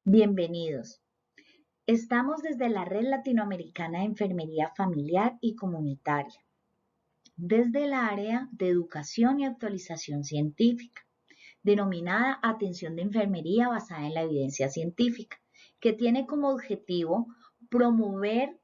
Bienvenidos. Estamos desde la Red Latinoamericana de Enfermería Familiar y Comunitaria, desde el área de Educación y Actualización Científica, denominada Atención de Enfermería basada en la evidencia científica, que tiene como objetivo promover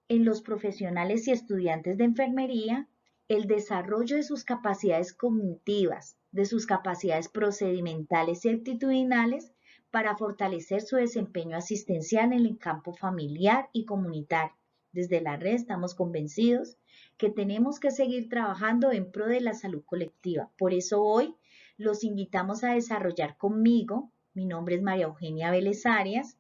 en los profesionales y estudiantes de enfermería el desarrollo de sus capacidades cognitivas, de sus capacidades procedimentales y actitudinales para fortalecer su desempeño asistencial en el campo familiar y comunitario. Desde la red estamos convencidos que tenemos que seguir trabajando en pro de la salud colectiva. Por eso hoy los invitamos a desarrollar conmigo, mi nombre es María Eugenia Vélez Arias,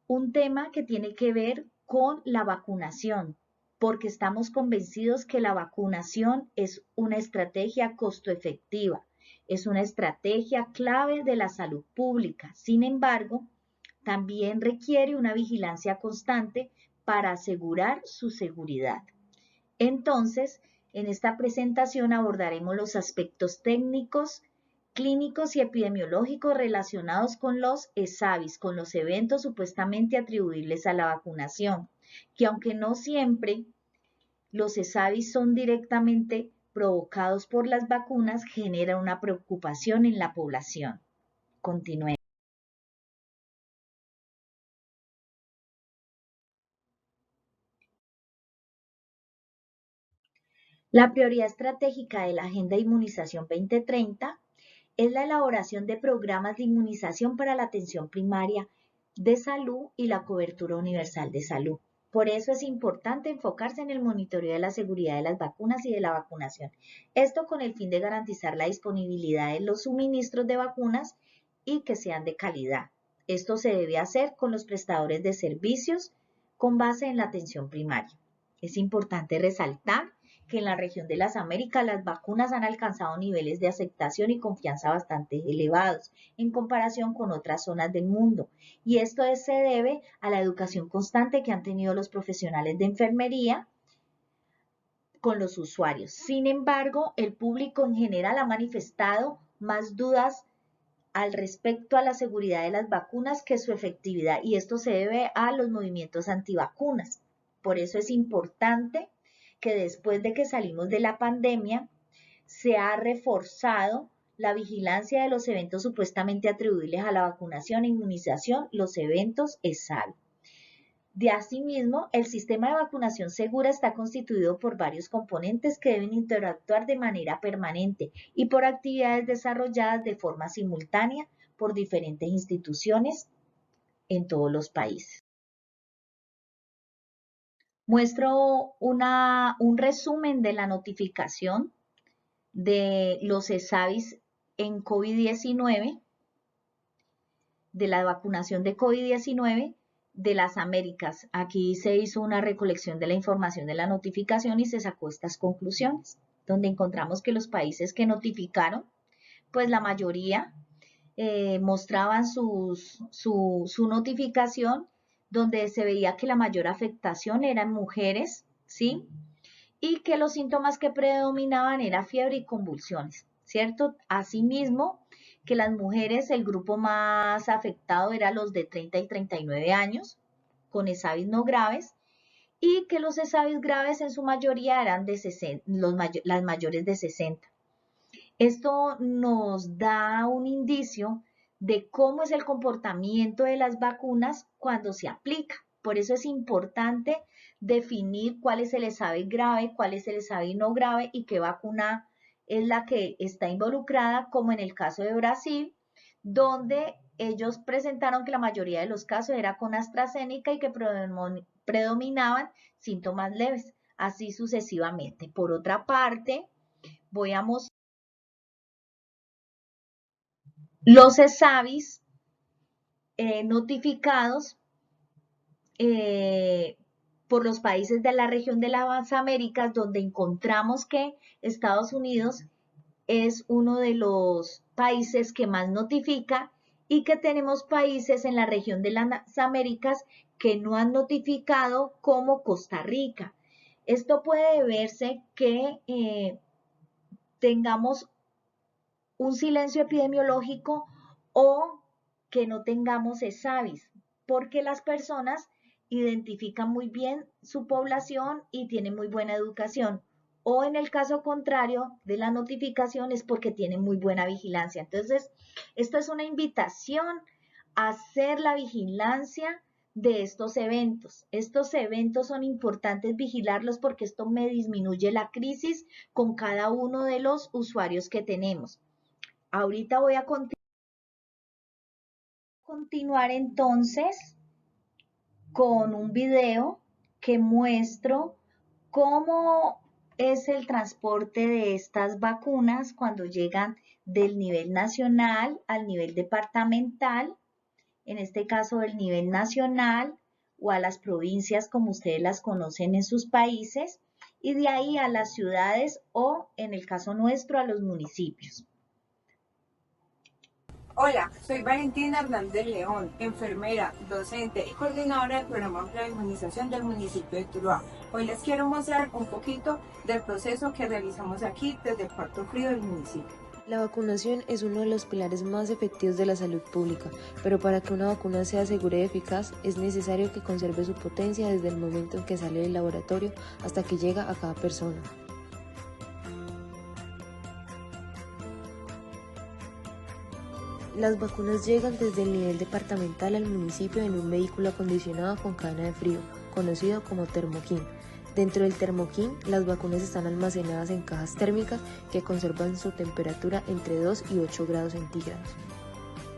un tema que tiene que ver con la vacunación, porque estamos convencidos que la vacunación es una estrategia costo efectiva, es una estrategia clave de la salud pública. Sin embargo, también requiere una vigilancia constante para asegurar su seguridad. Entonces, en esta presentación abordaremos los aspectos técnicos, clínicos y epidemiológicos relacionados con los ESAVIS, con los eventos supuestamente atribuibles a la vacunación, que aunque no siempre los ESAVIS son directamente provocados por las vacunas, genera una preocupación en la población. Continuemos. La prioridad estratégica de la Agenda de Inmunización 2030 es la elaboración de programas de inmunización para la atención primaria de salud y la cobertura universal de salud. Por eso es importante enfocarse en el monitoreo de la seguridad de las vacunas y de la vacunación. Esto con el fin de garantizar la disponibilidad de los suministros de vacunas y que sean de calidad. Esto se debe hacer con los prestadores de servicios con base en la atención primaria. Es importante resaltar que en la región de las Américas las vacunas han alcanzado niveles de aceptación y confianza bastante elevados en comparación con otras zonas del mundo. Y esto se debe a la educación constante que han tenido los profesionales de enfermería con los usuarios. Sin embargo, el público en general ha manifestado más dudas al respecto a la seguridad de las vacunas que su efectividad, y esto se debe a los movimientos antivacunas. Por eso es importante que después de que salimos de la pandemia, se ha reforzado la vigilancia de los eventos supuestamente atribuibles a la vacunación e inmunización, los eventos ESAL. De asimismo, el sistema de vacunación segura está constituido por varios componentes que deben interactuar de manera permanente y por actividades desarrolladas de forma simultánea por diferentes instituciones en todos los países. Muestro un resumen de la notificación de los ESAVIS en COVID-19, de la vacunación de COVID-19 de las Américas. Aquí se hizo una recolección de la información de la notificación y se sacó estas conclusiones, donde encontramos que los países que notificaron, pues la mayoría mostraban su notificación, donde se veía que la mayor afectación era en mujeres, ¿sí? Y que los síntomas que predominaban era fiebre y convulsiones, ¿cierto? Asimismo, que las mujeres, el grupo más afectado era los de 30 y 39 años, con ESAVIS no graves, y que los ESAVIS graves en su mayoría eran de 60, las mayores de 60. Esto nos da un indicio de cómo es el comportamiento de las vacunas cuando se aplica. Por eso es importante definir cuál es el ESAVIS grave, cuál es el ESAVIS no grave y qué vacuna es la que está involucrada, como en el caso de Brasil, donde ellos presentaron que la mayoría de los casos era con AstraZeneca y que predominaban síntomas leves, así sucesivamente. Por otra parte, voy a mostrar los ESAVIS notificados por los países de la región de las Américas, donde encontramos que Estados Unidos es uno de los países que más notifica y que tenemos países en la región de las Américas que no han notificado, como Costa Rica. Esto puede deberse que tengamos un silencio epidemiológico o que no tengamos ESAVIS, porque las personas identifican muy bien su población y tienen muy buena educación. O en el caso contrario de la notificación es porque tienen muy buena vigilancia. Entonces, esto es una invitación a hacer la vigilancia de estos eventos. Estos eventos son importantes vigilarlos porque esto me disminuye la crisis con cada uno de los usuarios que tenemos. Ahorita voy a continuar entonces con un video que muestro cómo es el transporte de estas vacunas cuando llegan del nivel nacional al nivel departamental, en este caso del nivel nacional o a las provincias como ustedes las conocen en sus países, y de ahí a las ciudades o, en el caso nuestro, a los municipios. Hola, soy Valentina Hernández León, enfermera, docente y coordinadora del programa de inmunización del municipio de Tuluá. Hoy les quiero mostrar un poquito del proceso que realizamos aquí desde el cuarto frío del municipio. La vacunación es uno de los pilares más efectivos de la salud pública, pero para que una vacuna sea segura y eficaz es necesario que conserve su potencia desde el momento en que sale del laboratorio hasta que llega a cada persona. Las vacunas llegan desde el nivel departamental al municipio en un vehículo acondicionado con cadena de frío, conocido como termoquín. Dentro del termoquín, las vacunas están almacenadas en cajas térmicas que conservan su temperatura entre 2 y 8 grados centígrados.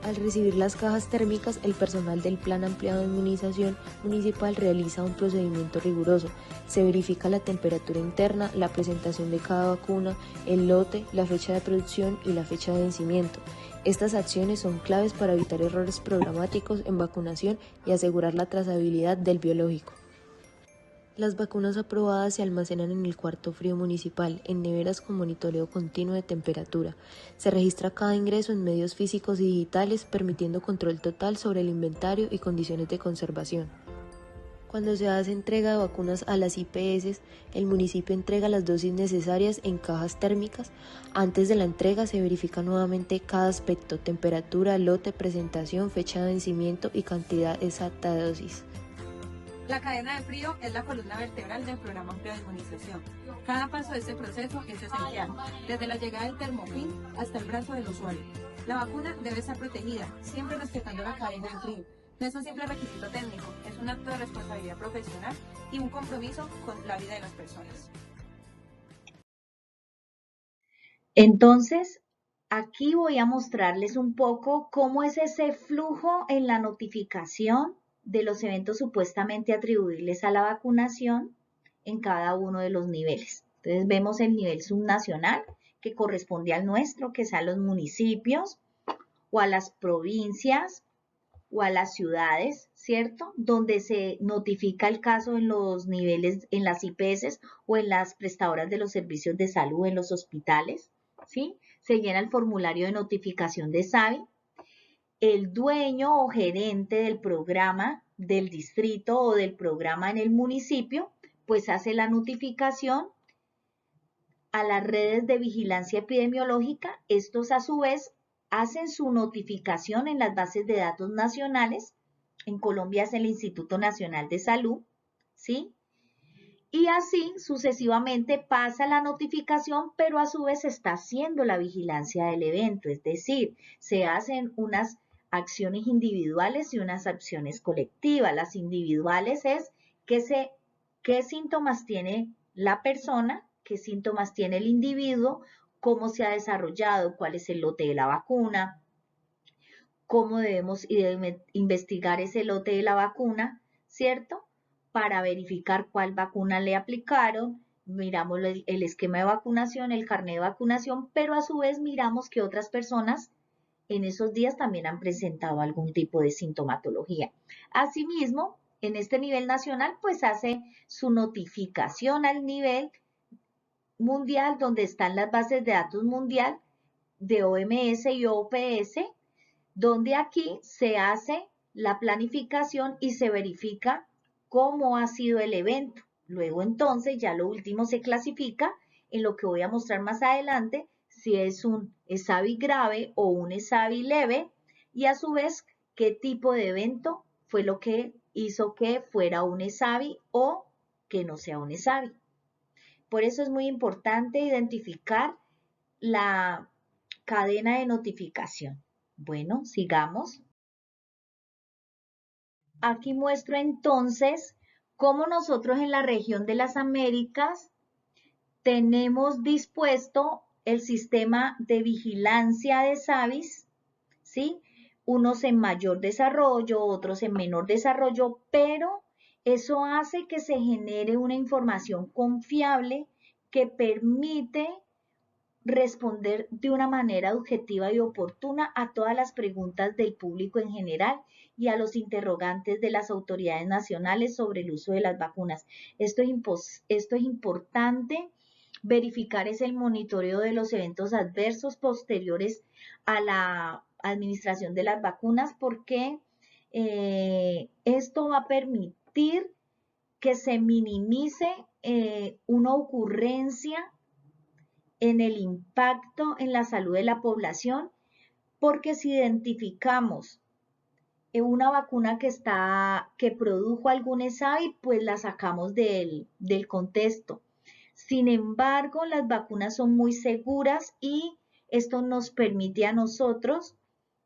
Al recibir las cajas térmicas, el personal del Plan Ampliado de Inmunización Municipal realiza un procedimiento riguroso. Se verifica la temperatura interna, la presentación de cada vacuna, el lote, la fecha de producción y la fecha de vencimiento. Estas acciones son claves para evitar errores programáticos en vacunación y asegurar la trazabilidad del biológico. Las vacunas aprobadas se almacenan en el cuarto frío municipal, en neveras con monitoreo continuo de temperatura. Se registra cada ingreso en medios físicos y digitales, permitiendo control total sobre el inventario y condiciones de conservación. Cuando se hace entrega de vacunas a las IPS, el municipio entrega las dosis necesarias en cajas térmicas. Antes de la entrega se verifica nuevamente cada aspecto: temperatura, lote, presentación, fecha de vencimiento y cantidad exacta de dosis. La cadena de frío es la columna vertebral del programa de inmunización. Cada paso de este proceso es esencial, desde la llegada del termoquín hasta el brazo del usuario. La vacuna debe estar protegida, siempre respetando la cadena de frío. No es un simple requisito técnico, es un acto de responsabilidad profesional y un compromiso con la vida de las personas. Entonces, aquí voy a mostrarles un poco cómo es ese flujo en la notificación de los eventos supuestamente atribuibles a la vacunación en cada uno de los niveles. Entonces vemos el nivel subnacional, que corresponde al nuestro, que es a los municipios o a las provincias o a las ciudades, ¿cierto? Donde se notifica el caso en los niveles, en las IPS o en las prestadoras de los servicios de salud, en los hospitales, ¿sí? Se llena el formulario de notificación de SAVI. El dueño o gerente del programa del distrito o del programa en el municipio, pues hace la notificación a las redes de vigilancia epidemiológica. Estos a su vez hacen su notificación en las bases de datos nacionales. En Colombia es el Instituto Nacional de Salud, ¿sí? Y así sucesivamente pasa la notificación, pero a su vez se está haciendo la vigilancia del evento, es decir, se hacen unas acciones individuales y unas acciones colectivas. Las individuales es qué síntomas tiene la persona, qué síntomas tiene el individuo, cómo se ha desarrollado, cuál es el lote de la vacuna, cómo debemos investigar ese lote de la vacuna, ¿cierto? Para verificar cuál vacuna le aplicaron, miramos el esquema de vacunación, el carnet de vacunación, pero a su vez miramos que otras personas en esos días también han presentado algún tipo de sintomatología. Asimismo, en este nivel nacional, pues hace su notificación al nivel mundial, donde están las bases de datos mundial de OMS y OPS, donde aquí se hace la planificación y se verifica cómo ha sido el evento. Luego entonces ya lo último se clasifica en lo que voy a mostrar más adelante, si es un ESAVI grave o un ESAVI leve, y a su vez qué tipo de evento fue lo que hizo que fuera un ESAVI o que no sea un ESAVI. Por eso es muy importante identificar la cadena de notificación. Bueno, sigamos. Aquí muestro entonces cómo nosotros en la región de las Américas tenemos dispuesto el sistema de vigilancia de SAVIs, ¿sí? Unos en mayor desarrollo, otros en menor desarrollo, pero eso hace que se genere una información confiable que permite responder de una manera objetiva y oportuna a todas las preguntas del público en general y a los interrogantes de las autoridades nacionales sobre el uso de las vacunas. Esto es importante. Verificar es el monitoreo de los eventos adversos posteriores a la administración de las vacunas porque esto va a permitir que se minimice una ocurrencia en el impacto en la salud de la población, porque si identificamos una vacuna que produjo algún ESAVI, pues la sacamos del contexto. Sin embargo, las vacunas son muy seguras y esto nos permite a nosotros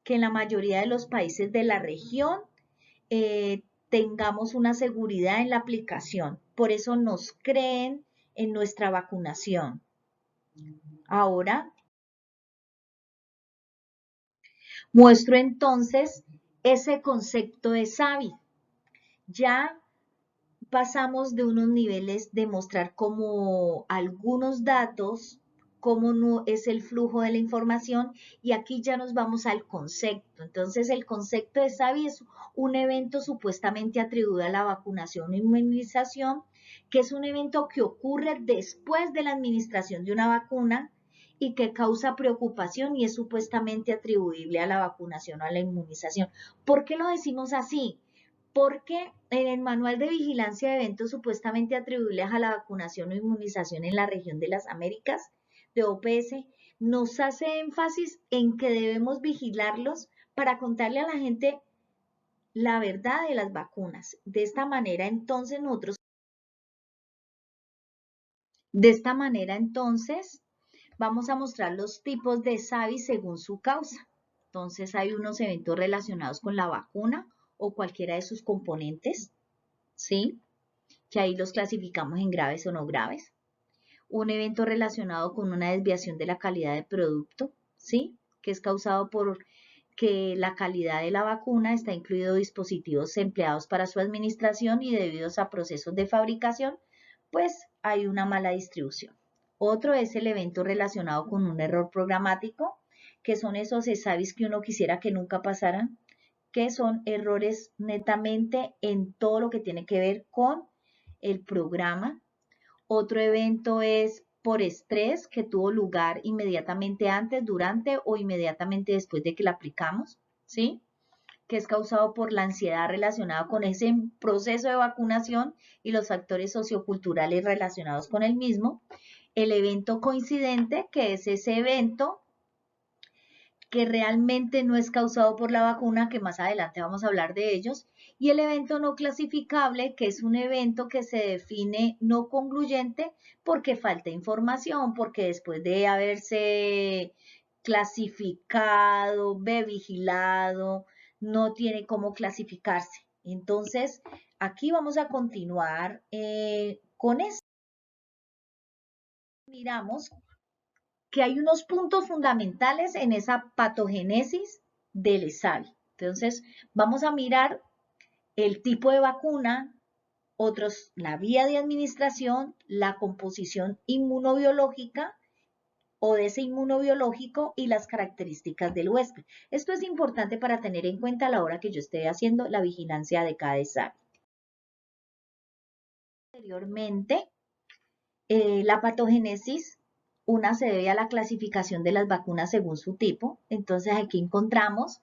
que en la mayoría de los países de la región tengamos una seguridad en la aplicación. Por eso nos creen en nuestra vacunación. Ahora muestro entonces ese concepto de SAVI. Ya pasamos de unos niveles de mostrar como algunos datos, cómo no es el flujo de la información, y aquí ya nos vamos al concepto. Entonces, el concepto de SAVI es un evento supuestamente atribuido a la vacunación o inmunización, que es un evento que ocurre después de la administración de una vacuna y que causa preocupación y es supuestamente atribuible a la vacunación o a la inmunización. ¿Por qué lo decimos así? Porque en el manual de vigilancia de eventos supuestamente atribuibles a la vacunación o inmunización en la región de las Américas, de OPS, nos hace énfasis en que debemos vigilarlos para contarle a la gente la verdad de las vacunas. De esta manera, entonces, vamos a mostrar los tipos de SAVI según su causa. Entonces, hay unos eventos relacionados con la vacuna o cualquiera de sus componentes, ¿sí? Que ahí los clasificamos en graves o no graves. Un evento relacionado con una desviación de la calidad del producto, ¿sí? Que es causado por que la calidad de la vacuna está incluido dispositivos empleados para su administración y debidos a procesos de fabricación, pues hay una mala distribución. Otro es el evento relacionado con un error programático, que son esos ESAVIs que uno quisiera que nunca pasaran, que son errores netamente en todo lo que tiene que ver con el programa. Otro evento es por estrés que tuvo lugar inmediatamente antes, durante o inmediatamente después de que la aplicamos, ¿sí? Que es causado por la ansiedad relacionada con ese proceso de vacunación y los factores socioculturales relacionados con el mismo. El evento coincidente, que es ese evento que realmente no es causado por la vacuna, que más adelante vamos a hablar de ellos, y el evento no clasificable, que es un evento que se define no concluyente porque falta información, porque después de haberse clasificado, vigilado, no tiene cómo clasificarse. Entonces, aquí vamos a continuar con esto. Miramos que hay unos puntos fundamentales en esa patogénesis del ESAVI. Entonces, vamos a mirar el tipo de vacuna, otros, la vía de administración, la composición inmunobiológica o de ese inmunobiológico y las características del huésped. Esto es importante para tener en cuenta a la hora que yo esté haciendo la vigilancia de cada ESAVI. Anteriormente, la patogénesis, una se debe a la clasificación de las vacunas según su tipo. Entonces aquí encontramos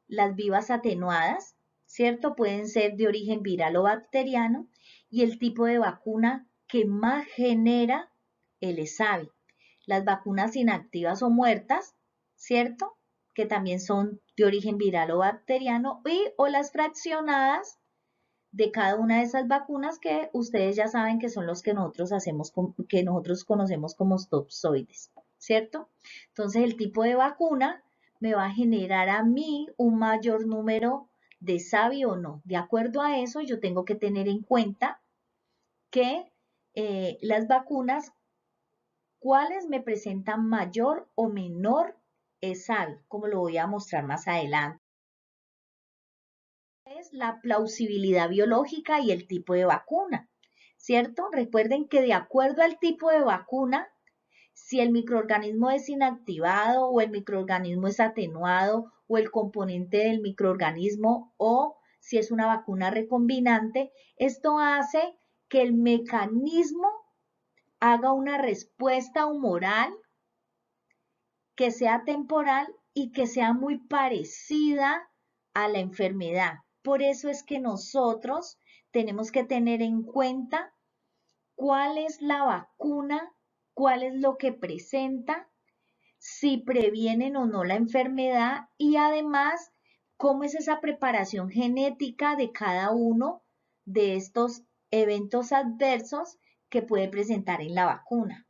las vivas atenuadas, ¿cierto? Pueden ser de origen viral o bacteriano y el tipo de vacuna que más genera el ESAVI. Las vacunas inactivas o muertas, ¿cierto? que también son de origen viral o bacteriano, o las fraccionadas de cada una de esas vacunas que ustedes ya saben que son los que nosotros hacemos, que nosotros conocemos como topsoides, ¿cierto? Entonces el tipo de vacuna me va a generar a mí un mayor número de SAVI o no. De acuerdo a eso, yo tengo que tener en cuenta que las vacunas, cuáles me presentan mayor o menor SAVI, como lo voy a mostrar más adelante. Es la plausibilidad biológica y el tipo de vacuna, ¿cierto? Recuerden que de acuerdo al tipo de vacuna, si el microorganismo es inactivado o el microorganismo es atenuado o el componente del microorganismo o si es una vacuna recombinante, esto hace que el mecanismo haga una respuesta humoral que sea temporal y que sea muy parecida a la enfermedad. Por eso es que nosotros tenemos que tener en cuenta cuál es la vacuna, cuál es lo que presenta, si previenen o no la enfermedad y además cómo es esa preparación genética de cada uno de estos eventos adversos que puede presentar en la vacuna.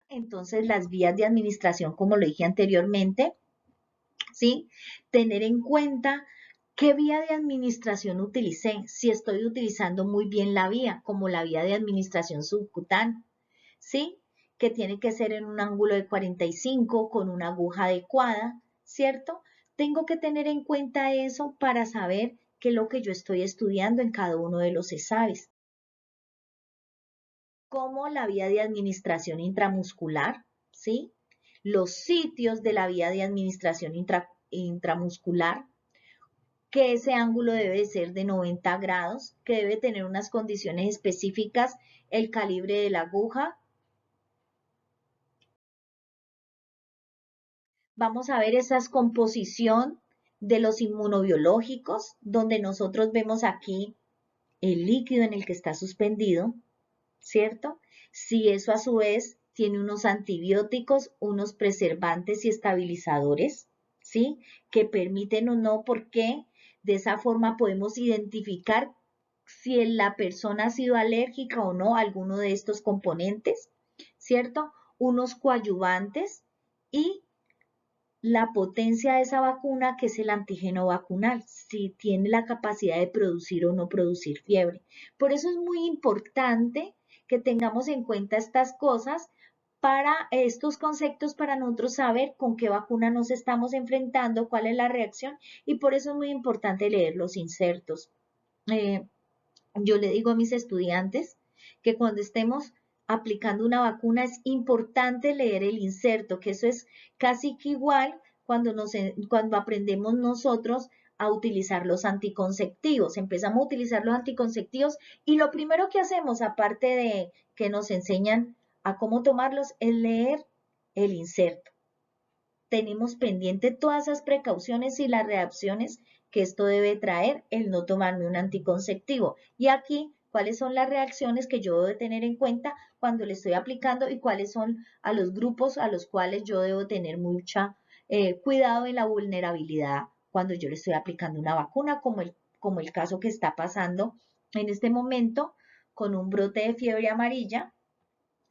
Entonces, las vías de administración, como lo dije anteriormente, ¿sí? Tener en cuenta qué vía de administración utilicé, si estoy utilizando muy bien la vía, como la vía de administración subcutánea, ¿sí? Que tiene que ser en un ángulo de 45 con una aguja adecuada, ¿cierto? Tengo que tener en cuenta eso para saber qué es lo que yo estoy estudiando en cada uno de los ESAVIS. Como la vía de administración intramuscular, ¿sí? Los sitios de la vía de administración intramuscular, que ese ángulo debe ser de 90 grados, que debe tener unas condiciones específicas, el calibre de la aguja. Vamos a ver esa composición de los inmunobiológicos, donde nosotros vemos aquí el líquido en el que está suspendido, ¿cierto? Si eso a su vez tiene unos antibióticos, unos preservantes y estabilizadores, ¿sí? Que permiten o no, porque de esa forma podemos identificar si la persona ha sido alérgica o no a alguno de estos componentes, ¿cierto? Unos coadyuvantes y la potencia de esa vacuna, que es el antígeno vacunal, si tiene la capacidad de producir o no producir fiebre. Por eso es muy importante que tengamos en cuenta estas cosas para estos conceptos, para nosotros saber con qué vacuna nos estamos enfrentando, cuál es la reacción, y por eso es muy importante leer los insertos. Yo le digo a mis estudiantes que cuando estemos aplicando una vacuna es importante leer el inserto, que eso es casi que igual cuando aprendemos nosotros a utilizar los anticonceptivos. Empezamos a utilizar los anticonceptivos y lo primero que hacemos, aparte de que nos enseñan a cómo tomarlos, es leer el inserto. Tenemos pendiente todas esas precauciones y las reacciones que esto debe traer el no tomarme un anticonceptivo. Y aquí, cuáles son las reacciones que yo debo de tener en cuenta cuando le estoy aplicando y cuáles son a los grupos a los cuales yo debo tener mucha cuidado en la vulnerabilidad cuando yo le estoy aplicando una vacuna, como el caso que está pasando en este momento con un brote de fiebre amarilla,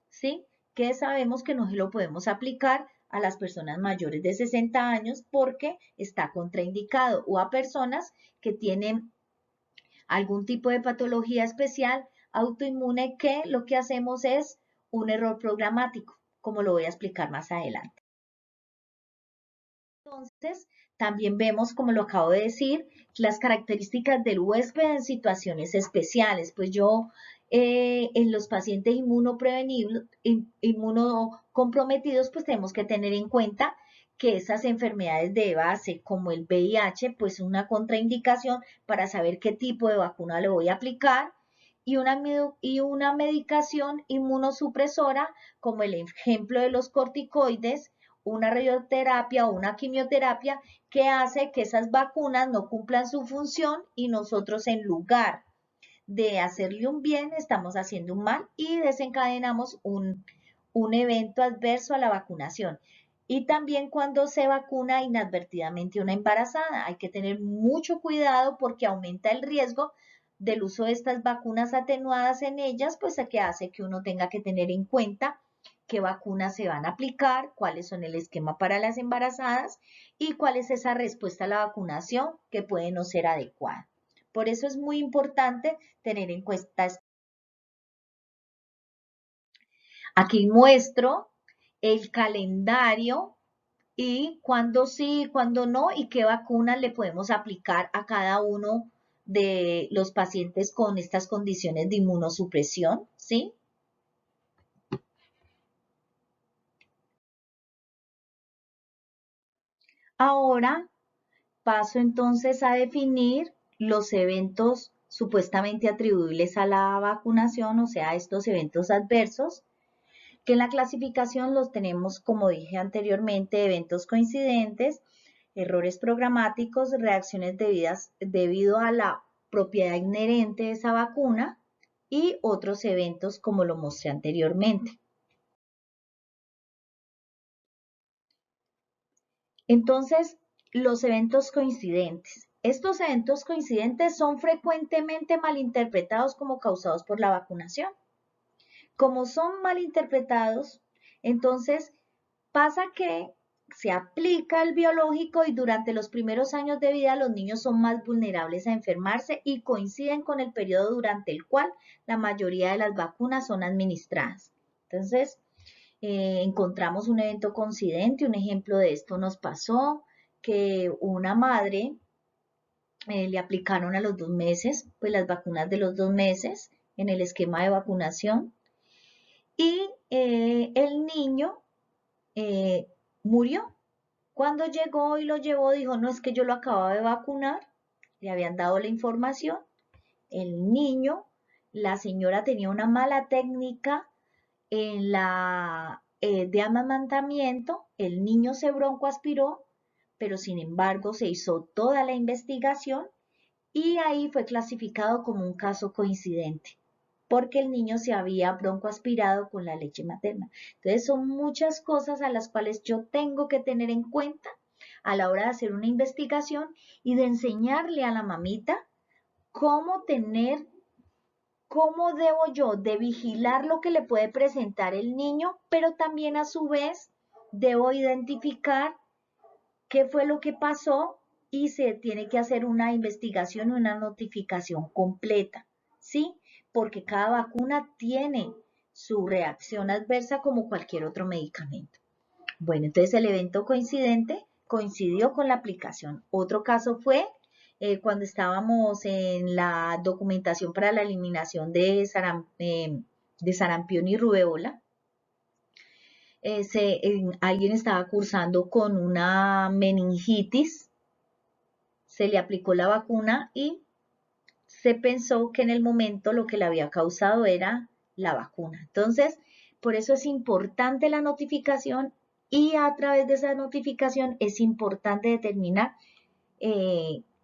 ¿sí? Que sabemos que no se lo podemos aplicar a las personas mayores de 60 años porque está contraindicado, o a personas que tienen algún tipo de patología especial autoinmune, que lo que hacemos es un error programático, como lo voy a explicar más adelante. Entonces, también vemos, como lo acabo de decir, las características del huésped en situaciones especiales. Pues yo, en los pacientes inmunocomprometidos, pues tenemos que tener en cuenta que esas enfermedades de base, como el VIH, pues una contraindicación para saber qué tipo de vacuna le voy a aplicar, y una medicación inmunosupresora, como el ejemplo de los corticoides, una radioterapia o una quimioterapia, que hace que esas vacunas no cumplan su función y nosotros, en lugar de hacerle un bien, estamos haciendo un mal y desencadenamos un evento adverso a la vacunación. y también cuando se vacuna inadvertidamente una embarazada. Hay que tener mucho cuidado porque aumenta el riesgo del uso de estas vacunas atenuadas en ellas, pues a que hace que uno tenga que tener en cuenta qué vacunas se van a aplicar, cuáles son el esquema para las embarazadas y cuál es esa respuesta a la vacunación que puede no ser adecuada. Por eso es muy importante tener en cuenta. Aquí muestro el calendario y cuándo sí, cuándo no y qué vacunas le podemos aplicar a cada uno de los pacientes con estas condiciones de inmunosupresión, ¿sí? Ahora paso entonces a definir los eventos supuestamente atribuibles a la vacunación, o sea, estos eventos adversos, que en la clasificación los tenemos, como dije anteriormente, eventos coincidentes, errores programáticos, reacciones debido a la propiedad inherente de esa vacuna y otros eventos como lo mostré anteriormente. Entonces, los eventos coincidentes. Estos eventos coincidentes son frecuentemente malinterpretados como causados por la vacunación. Como son malinterpretados, entonces pasa que se aplica el biológico y durante los primeros años de vida los niños son más vulnerables a enfermarse y coinciden con el periodo durante el cual la mayoría de las vacunas son administradas. Entonces, encontramos un evento coincidente, un ejemplo de esto nos pasó, que una madre le aplicaron a los 2 meses, pues las vacunas de los 2 meses en el esquema de vacunación y el niño murió. Cuando llegó y lo llevó, dijo, no, es que yo lo acababa de vacunar, le habían dado la información, el niño, la señora tenía una mala técnica en la de amamantamiento, el niño se broncoaspiró, pero sin embargo se hizo toda la investigación y ahí fue clasificado como un caso coincidente, porque el niño se había broncoaspirado con la leche materna. Entonces son muchas cosas a las cuales yo tengo que tener en cuenta a la hora de hacer una investigación y de enseñarle a la mamita cómo tener, cómo debo yo de vigilar lo que le puede presentar el niño, pero también a su vez debo identificar qué fue lo que pasó y se tiene que hacer una investigación, una notificación completa, ¿sí? Porque cada vacuna tiene su reacción adversa como cualquier otro medicamento. Bueno, entonces el evento coincidente coincidió con la aplicación. Otro caso fue cuando estábamos en la documentación para la eliminación de sarampión y rubeola. Alguien estaba cursando con una meningitis, se le aplicó la vacuna y se pensó que en el momento lo que le había causado era la vacuna. Entonces, por eso es importante la notificación y a través de esa notificación es importante determinar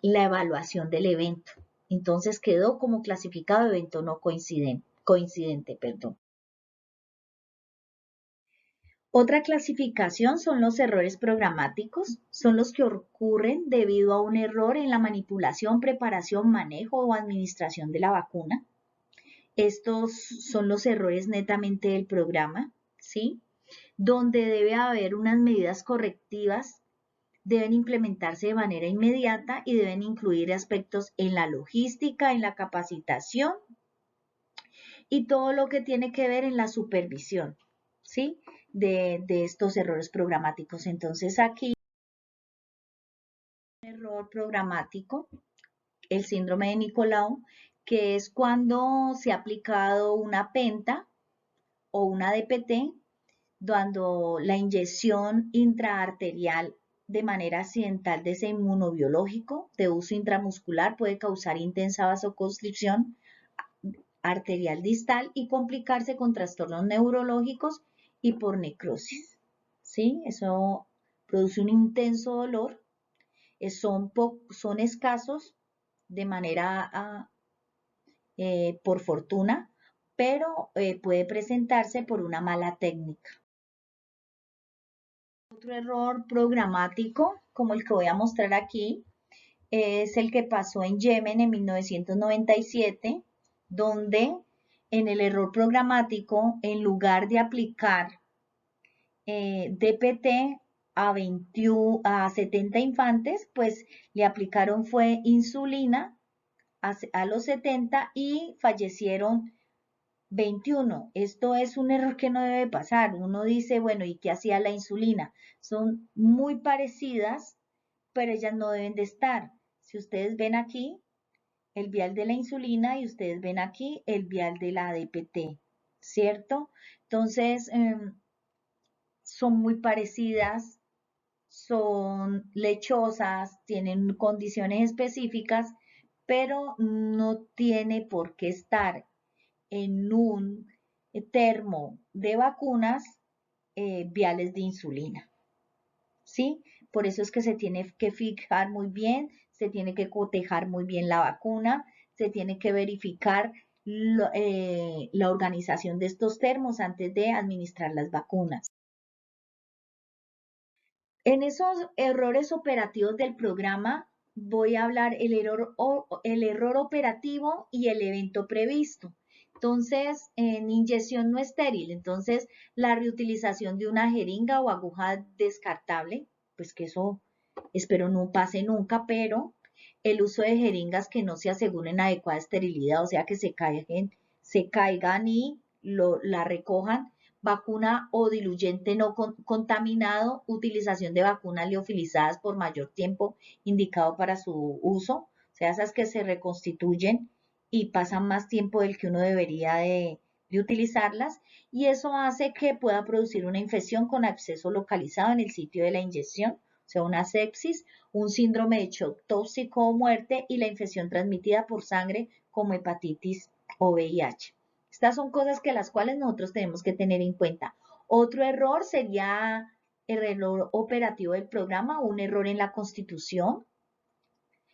la evaluación del evento. Entonces quedó como clasificado evento no coincidente, perdón. Otra clasificación son los errores programáticos, son los que ocurren debido a un error en la manipulación, preparación, manejo o administración de la vacuna. Estos son los errores netamente del programa, ¿sí? Donde debe haber unas medidas correctivas, deben implementarse de manera inmediata y deben incluir aspectos en la logística, en la capacitación y todo lo que tiene que ver en la supervisión, ¿sí? De estos errores programáticos. Entonces aquí, un error programático, el síndrome de Nicolau, que es cuando se ha aplicado una penta o una DPT, cuando la inyección intraarterial de manera accidental de ese inmunobiológico de uso intramuscular puede causar intensa vasoconstricción arterial distal y complicarse con trastornos neurológicos y por necrosis. ¿Sí? Eso produce un intenso dolor, son escasos de manera por fortuna, pero puede presentarse por una mala técnica. Otro error programático, como el que voy a mostrar aquí, es el que pasó en Yemen en 1997, donde en el error programático, en lugar de aplicar DPT a 70 infantes, pues le aplicaron fue insulina a los 70 y fallecieron 21. Esto es un error que no debe pasar. Uno dice, bueno, ¿y qué hacía la insulina? Son muy parecidas, pero ellas no deben de estar. Si ustedes ven aquí el vial de la insulina y ustedes ven aquí el vial de la DPT, ¿cierto? Entonces, son muy parecidas, son lechosas, tienen condiciones específicas, pero no tiene por qué estar en un termo de vacunas viales de insulina, ¿sí? Por eso es que se tiene que fijar muy bien, se tiene que cotejar muy bien la vacuna, se tiene que verificar la organización de estos termos antes de administrar las vacunas. En esos errores operativos del programa voy a hablar el error operativo y el evento previsto. Entonces, en inyección no estéril, entonces la reutilización de una jeringa o aguja descartable, pues que eso espero no pase nunca, pero el uso de jeringas que no se aseguren adecuada esterilidad, o sea que se caigan y la recojan, vacuna o diluyente no contaminado, utilización de vacunas liofilizadas por mayor tiempo indicado para su uso, o sea, esas que se reconstituyen y pasan más tiempo del que uno debería de utilizarlas, y eso hace que pueda producir una infección con acceso localizado en el sitio de la inyección, o sea, una sepsis, un síndrome de shock tóxico o muerte y la infección transmitida por sangre como hepatitis o VIH. Estas son cosas que las cuales nosotros tenemos que tener en cuenta. Otro error sería el error operativo del programa, un error en la constitución,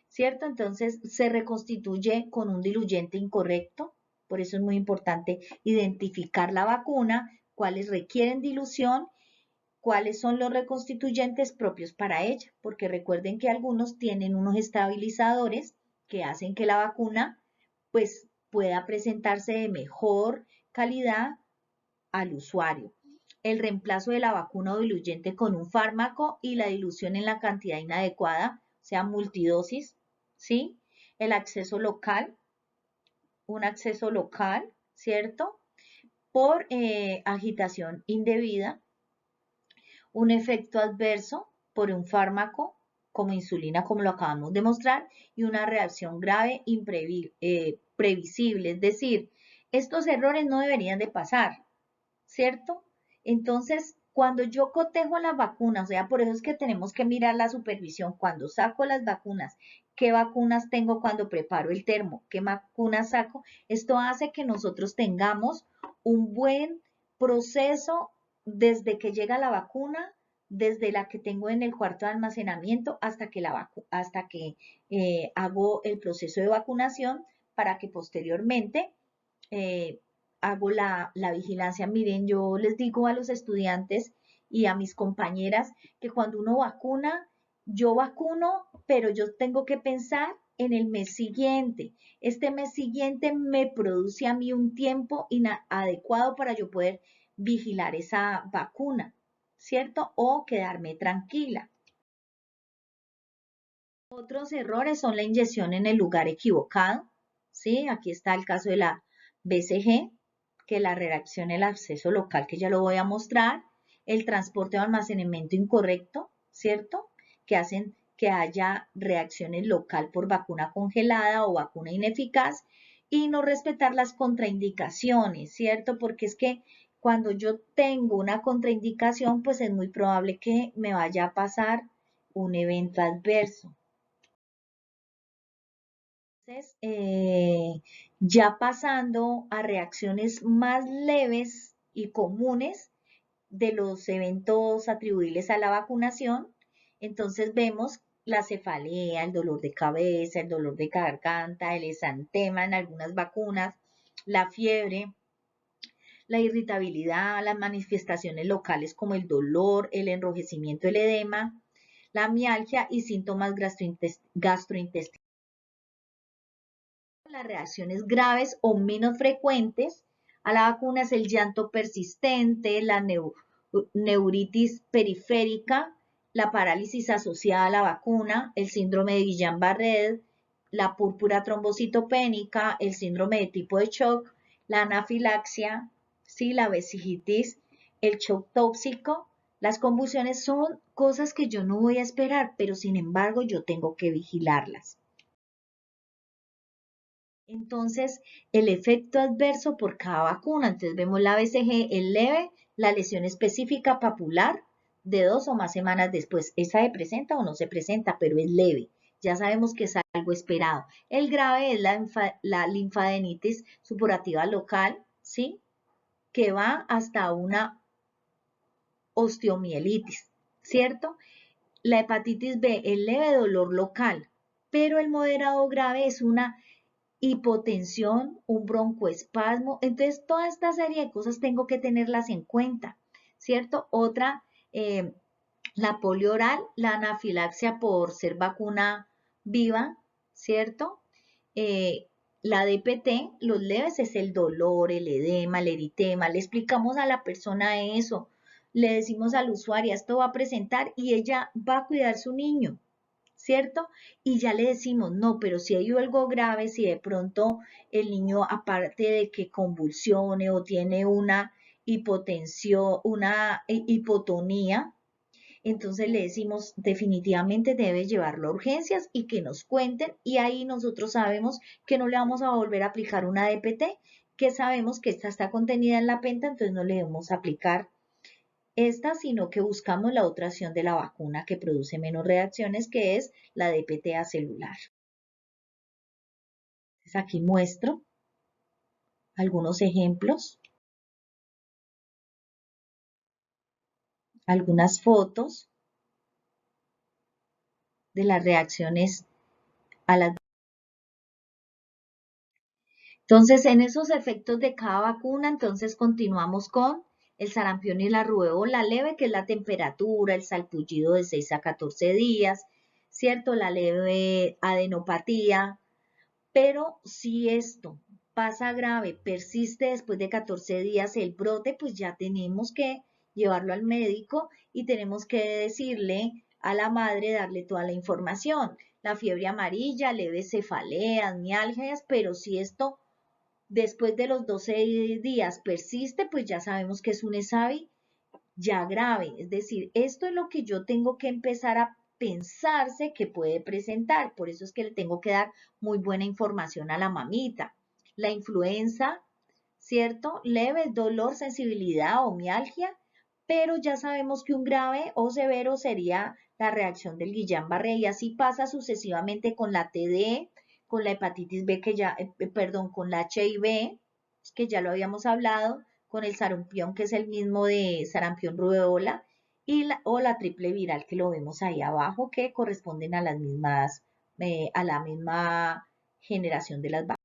¿cierto? Entonces se reconstituye con un diluyente incorrecto, por eso es muy importante identificar la vacuna, cuáles requieren dilución, cuáles son los reconstituyentes propios para ella, porque recuerden que algunos tienen unos estabilizadores que hacen que la vacuna pues pueda presentarse de mejor calidad al usuario. El reemplazo de la vacuna o diluyente con un fármaco y la dilución en la cantidad inadecuada, o sea, multidosis, ¿sí? El acceso local, un acceso local, ¿cierto? Por agitación indebida, un efecto adverso por un fármaco como insulina, como lo acabamos de mostrar, y una reacción grave previsible. Es decir, estos errores no deberían de pasar, ¿cierto? Entonces, cuando yo cotejo las vacunas, o sea, por eso es que tenemos que mirar la supervisión. Cuando saco las vacunas, ¿qué vacunas tengo cuando preparo el termo? ¿Qué vacunas saco? Esto hace que nosotros tengamos un buen proceso desde que llega la vacuna, desde la que tengo en el cuarto de almacenamiento hasta que, hago el proceso de vacunación para que posteriormente eh, hago la vigilancia. Miren, yo les digo a los estudiantes y a mis compañeras que cuando uno vacuna, yo vacuno, pero yo tengo que pensar en el mes siguiente. Este mes siguiente me produce a mí un tiempo inadecuado para yo poder vigilar esa vacuna, ¿cierto? O quedarme tranquila. Otros errores son la inyección en el lugar equivocado, ¿sí? Aquí está el caso de la BCG, que la reacción, el acceso local, que ya lo voy a mostrar, el transporte o almacenamiento incorrecto, ¿cierto? Que hacen que haya reacciones local por vacuna congelada o vacuna ineficaz y no respetar las contraindicaciones, ¿cierto? Porque es que cuando yo tengo una contraindicación, pues es muy probable que me vaya a pasar un evento adverso. Entonces, ya pasando a reacciones más leves y comunes de los eventos atribuibles a la vacunación, entonces vemos la cefalea, el dolor de cabeza, el dolor de garganta, el exantema en algunas vacunas, la fiebre, la irritabilidad, las manifestaciones locales como el dolor, el enrojecimiento, el edema, la mialgia y síntomas gastrointestinales. Las reacciones graves o menos frecuentes a la vacuna es el llanto persistente, la neuritis periférica, la parálisis asociada a la vacuna, el síndrome de Guillain-Barré, la púrpura trombocitopénica, el síndrome de tipo de shock, la anafilaxia, ¿sí? La vesijitis, el shock tóxico. Las convulsiones son cosas que yo no voy a esperar, pero sin embargo yo tengo que vigilarlas. Entonces, el efecto adverso por cada vacuna. Entonces, vemos la BCG, el leve, la lesión específica papular de 2 o más semanas después. Esa se presenta o no se presenta, pero es leve. Ya sabemos que es algo esperado. El grave es la linfadenitis supurativa local, ¿sí? Que va hasta una osteomielitis, ¿cierto? La hepatitis B, el leve dolor local, pero el moderado grave es una hipotensión, un broncoespasmo. Entonces, toda esta serie de cosas tengo que tenerlas en cuenta, ¿cierto? Otra, la polio oral, la anafilaxia por ser vacuna viva, ¿cierto? La DPT, los leves es el dolor, el edema, el eritema. Le explicamos a la persona eso, le decimos al usuario, esto va a presentar y ella va a cuidar a su niño, ¿cierto? Y ya le decimos, no, pero si hay algo grave, si de pronto el niño, aparte de que convulsione o tiene una hipotensión, una hipotonía, entonces le decimos, definitivamente debe llevarlo a urgencias y que nos cuenten, y ahí nosotros sabemos que no le vamos a volver a aplicar una DPT, que sabemos que esta está contenida en la penta, entonces no le debemos aplicar esta, sino que buscamos la otra acción de la vacuna que produce menos reacciones, que es la DPT celular. Entonces aquí muestro algunos ejemplos, algunas fotos de las reacciones a las. Entonces, en esos efectos de cada vacuna, entonces continuamos con el sarampión y la rubéola leve, que es la temperatura, el salpullido de 6 a 14 días, ¿cierto? La leve adenopatía, pero si esto pasa grave, persiste después de 14 días el brote, pues ya tenemos que llevarlo al médico y tenemos que decirle a la madre, darle toda la información. La fiebre amarilla, leves cefaleas, mialgias, pero si esto después de los 12 días persiste, pues ya sabemos que es un ESAVI ya grave. Es decir, esto es lo que yo tengo que empezar a pensarse que puede presentar. Por eso es que le tengo que dar muy buena información a la mamita. La influenza, ¿cierto? Leve, dolor, sensibilidad o mialgia, pero ya sabemos que un grave o severo sería la reacción del Guillain-Barré y así pasa sucesivamente con la TD, con la hepatitis B que ya, perdón, con la HIV, que ya lo habíamos hablado, con el sarampión que es el mismo de sarampión rubeola y o la triple viral que lo vemos ahí abajo que corresponden a las mismas, a la misma generación de las vacunas.